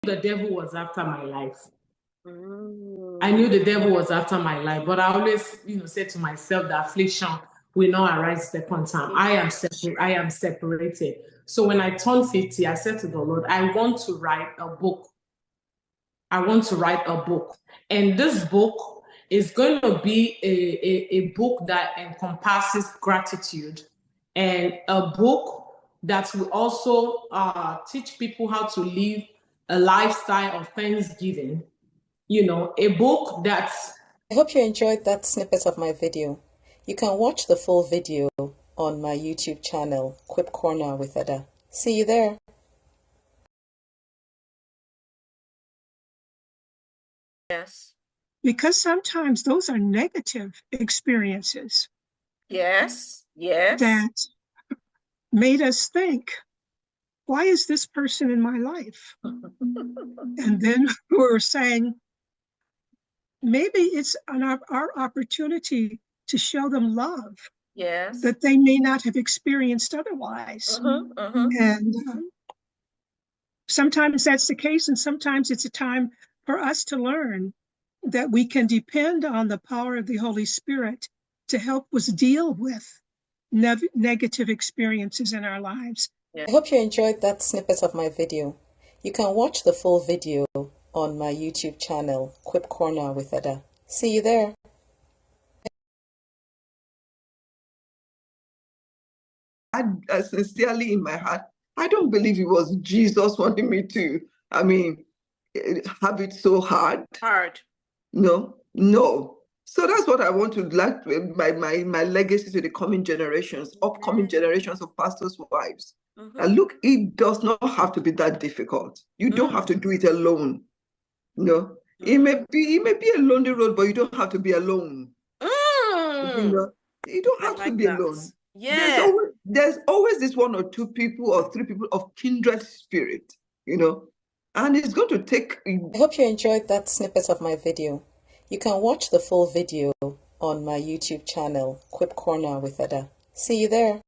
the devil was after my life. I knew the devil was after my life, but I always, said to myself that affliction will not arise second time. I am separated. So when I turned 50, I said to the Lord, I want to write a book. I want to write a book. And this book is going to be a book that encompasses gratitude, and a book that will also teach people how to live a lifestyle of thanksgiving. A book that's... I hope you enjoyed that snippet of my video. You can watch the full video on my YouTube channel, Quip Corner with Ada. See you there. Yes. Because sometimes those are negative experiences. Yes. Yes. That made us think, why is this person in my life? And then we're saying, maybe it's our opportunity to show them love. Yes. That they may not have experienced otherwise. And sometimes that's the case, and sometimes it's a time for us to learn that we can depend on the power of the Holy Spirit to help us deal with negative experiences in our lives. I hope you enjoyed that snippet of my video. You can watch the full video on my YouTube channel, Quip Corner with Ada. See you there. I sincerely in my heart, I don't believe it was Jesus wanting me to, have it so hard. No. So that's what I want to like my legacy to the coming generations, upcoming generations of pastors' wives. And look, it does not have to be that difficult. You don't have to do it alone. It may be a lonely road, but you don't have to be alone. You don't have to be alone. Yeah. There's always this one or two people or three people of kindred spirit, and it's going to take... I hope you enjoyed that snippet of my video. You can watch the full video on my YouTube channel, Quip Corner with Ada. See you there.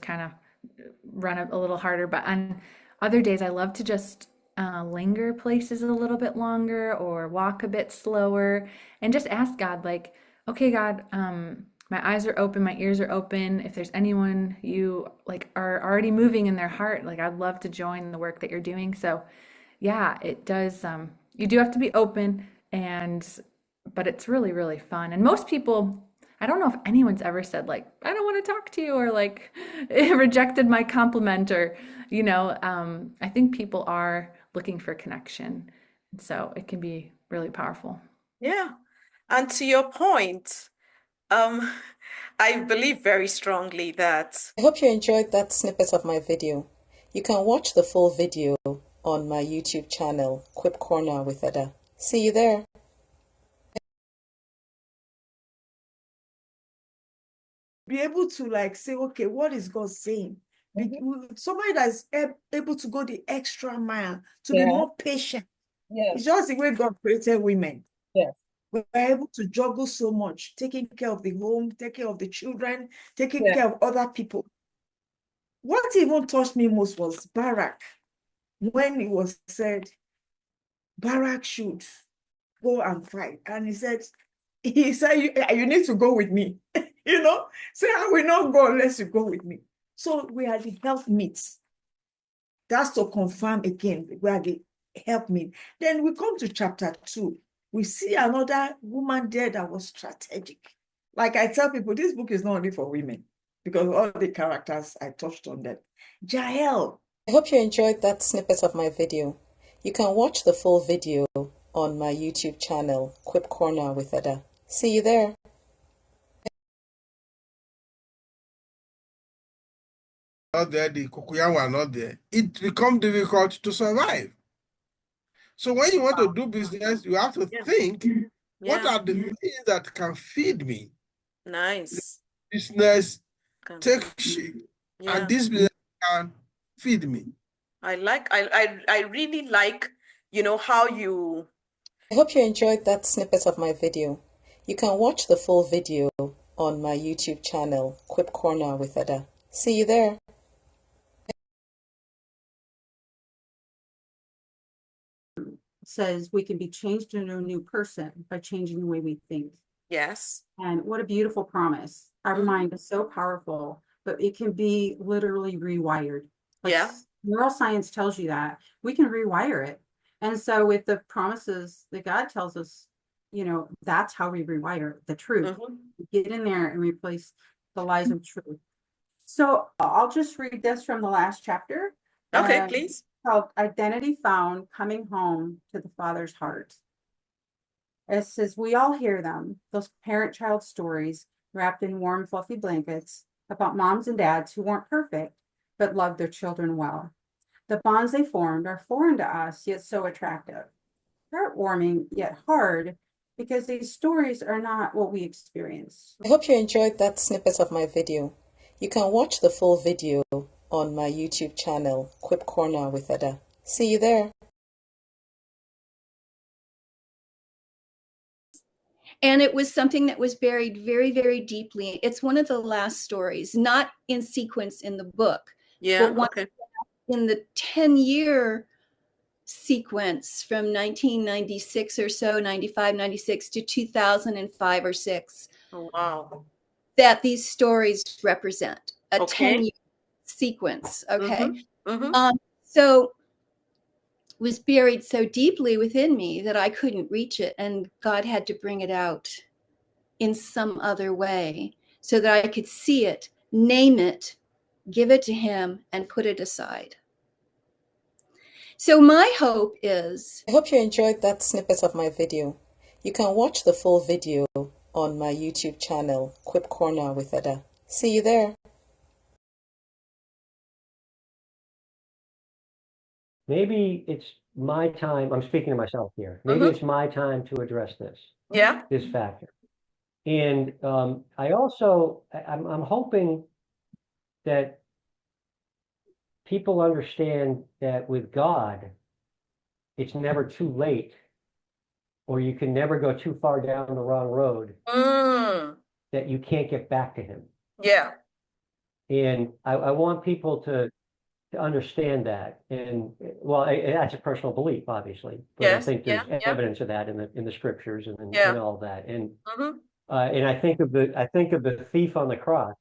Kind of run a little harder, but on other days I love to just linger places a little bit longer or walk a bit slower and just ask God, like, okay, God, my eyes are open, my ears are open. If there's anyone you like are already moving in their heart, like I'd love to join the work that you're doing. So yeah, it does. You do have to be open, but it's really, really fun. And most people, I don't know if anyone's ever said like, I don't want to talk to you, or like rejected my compliment, or, I think people are looking for connection. And so it can be really powerful. Yeah. And to your point, I believe very strongly that... I hope you enjoyed that snippet of my video. You can watch the full video on my YouTube channel, Quip Corner with Ada. See you there. Be able to like say, okay, what is God saying? Somebody that's able to go the extra mile, to be more patient. It's just the way God created women. We're able to juggle so much, taking care of the home, taking care of the children, taking care of other people. What even touched me most was Barak. When it was said, Barak should go and fight. And he said, you need to go with me. Say, I will not go unless you go with me. So we are the helpmeets. That's to confirm again, we are the helpmeet. Then we come to chapter 2. We see another woman there that was strategic. Like I tell people, this book is not only for women, because all the characters, I touched on them. Jael. I hope you enjoyed that snippet of my video. You can watch the full video on my YouTube channel, Quip Corner with Ada. See you there. Not there, the cocoyam were not there. It becomes difficult to survive. So when you want to do business, you have to think, what are the things that can feed me? Nice. Business take shape, and this business can feed me. I really like, how you... I hope you enjoyed that snippet of my video. You can watch the full video on my YouTube channel, Quip Corner with Ada. See you there. says we can be changed into a new person by changing the way we think. Yes. And what a beautiful promise. Our mind is so powerful, but it can be literally rewired. Like neuroscience tells you that we can rewire it. And so with the promises that God tells us, you know, that's how we rewire the truth. Get in there and replace the lies of truth. So I'll just read this from the last chapter. Okay, please. Called Identity Found, Coming Home to the Father's Heart. It says, we all hear them, those parent-child stories wrapped in warm, fluffy blankets about moms and dads who weren't perfect, but loved their children well. The bonds they formed are foreign to us, yet so attractive. Heartwarming, yet hard, because these stories are not what we experience. I hope you enjoyed that snippet of my video. You can watch the full video on my YouTube channel, Quip Corner with Ada. See you there. And it was something that was buried very, very deeply. It's one of the last stories, not in sequence in the book, but one in the 10-year sequence from 1996 or so, 95, 96 to 2005 or 6. Oh, wow. That these stories represent a 10-year sequence. Okay. So was buried so deeply within me that I couldn't reach it, and God had to bring it out in some other way so that I could see it, name it, give it to him, and put it aside. So my hope is... I hope you enjoyed that snippet of my video. You can watch the full video on my YouTube channel, Quip Corner with Ada. See you there. Maybe it's my time. I'm speaking to myself here. Maybe it's my time to address this. This factor. And I'm hoping that people understand that with God, it's never too late, or you can never go too far down the wrong road that you can't get back to him. And I want people to understand that. And well, that's a personal belief, obviously, but I think there's evidence of that in the scriptures and all that. And and I think of the thief on the cross.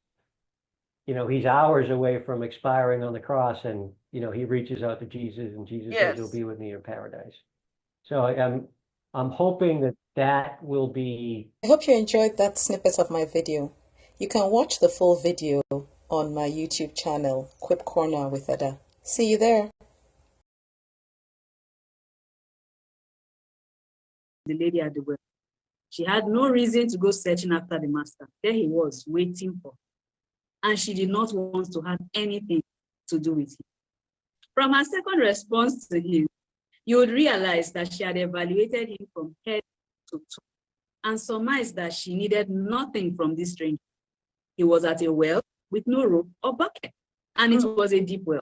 You know, he's hours away from expiring on the cross, and you know, he reaches out to Jesus, and Jesus says, "You'll be with me in paradise." So I'm hoping that will be. I hope you enjoyed that snippet of my video. You can watch the full video on my YouTube channel, Quip Corner with Ada. See you there. The lady at the well. She had no reason to go searching after the master. There he was, waiting for her. And she did not want to have anything to do with him. From her second response to him, you would realize that she had evaluated him from head to toe and surmised that she needed nothing from this stranger. He was at a well with no rope or bucket, and it was a deep well.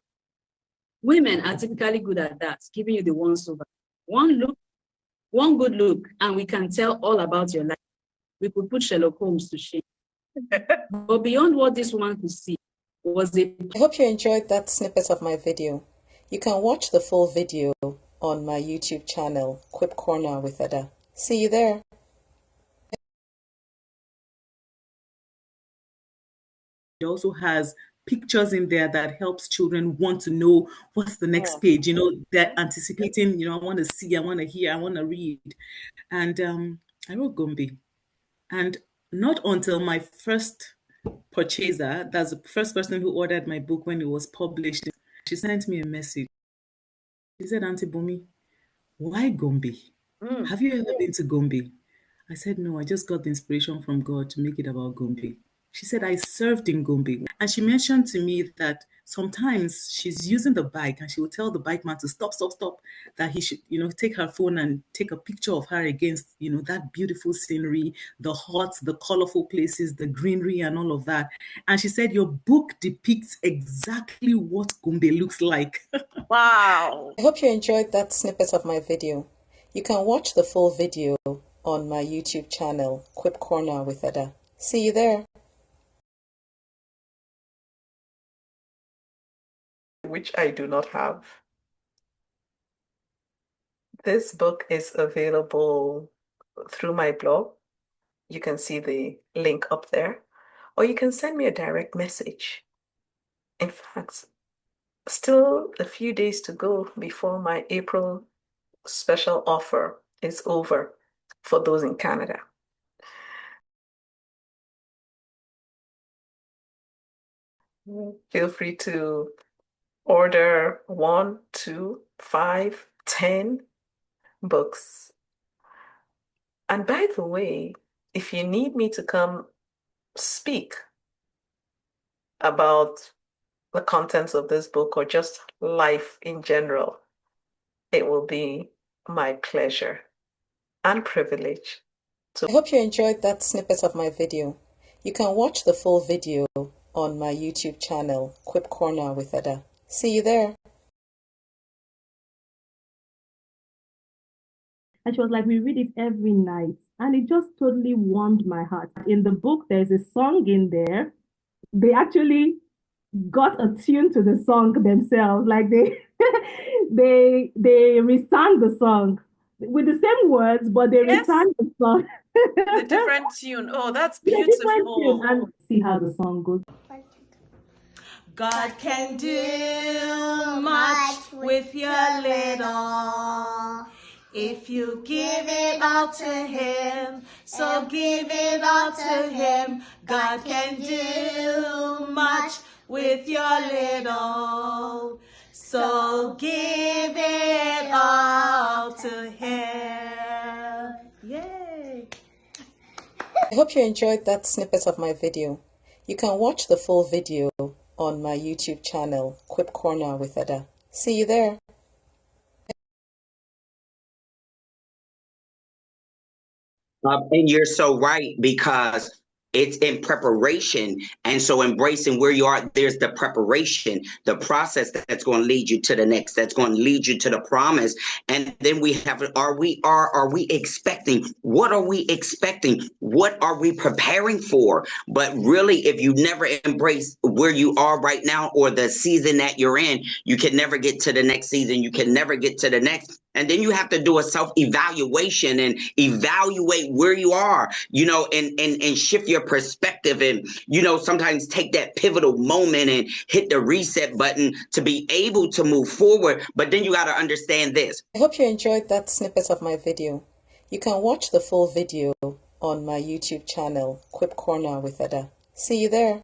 Women are typically good at that, giving you the once over. One look, one good look, and we can tell all about your life. We could put Sherlock Holmes to shame. But beyond what this woman could see was a... I hope you enjoyed that snippet of my video. You can watch the full video on my YouTube channel, Quip Corner with Ada. See you there. It also has pictures in there that helps children want to know what's the next page. You know, they're anticipating, you know, I want to see, I want to hear, I want to read. And I wrote Gombe. And not until my first purchaser, that's the first person who ordered my book when it was published, she sent me a message. She said, Auntie Bumi, why Gombe? Have you ever been to Gombe? I said, no, I just got the inspiration from God to make it about Gombe. She said, I served in Gombe. And she mentioned to me that sometimes she's using the bike and she will tell the bike man to stop, that he should, you know, take her phone and take a picture of her against, you know, that beautiful scenery, the hot, the colorful places, the greenery and all of that. And she said, your book depicts exactly what Gombe looks like. Wow. I hope you enjoyed that snippet of my video. You can watch the full video on my YouTube channel, Quip Corner with Ada. See you there. Which I do not have. This book is available through my blog. You can see the link up there, or you can send me a direct message. In fact, still a few days to go before my April special offer is over for those in Canada. Feel free to order 1, 2, 5, 10 books. And by the way, if you need me to come speak about the contents of this book or just life in general, it will be my pleasure and privilege. I hope you enjoyed that snippet of my video. You can watch the full video on my YouTube channel, Quip Corner with Ada. See you there. And she was like, we read it every night. And it just totally warmed my heart. In the book, there's a song in there. They actually got a tune to the song themselves. Like they resang the song with the same words, but they resang the song. The different tune. Oh, that's beautiful. Different tune. And see how the song goes. God can do much with your little if you give it all to Him. So give it all to Him. God can do much with your little. So give it all to Him. Yay! I hope you enjoyed that snippet of my video. You can watch the full video on my YouTube channel, Quip Corner with Ada. See you there. And you're so right, because it's in preparation. And so embracing where you are, there's the preparation, the process that's going to lead you to the next, that's going to lead you to the promise. And then we have, are we expecting? What are we expecting? What are we preparing for? But really, if you never embrace where you are right now or the season that you're in, you can never get to the next season. You can never get to the next. And then you have to do a self-evaluation and evaluate where you are, and shift your perspective and, sometimes take that pivotal moment and hit the reset button to be able to move forward. But then you got to understand this. I hope you enjoyed that snippet of my video. You can watch the full video on my YouTube channel, Quip Corner with Ada. See you there.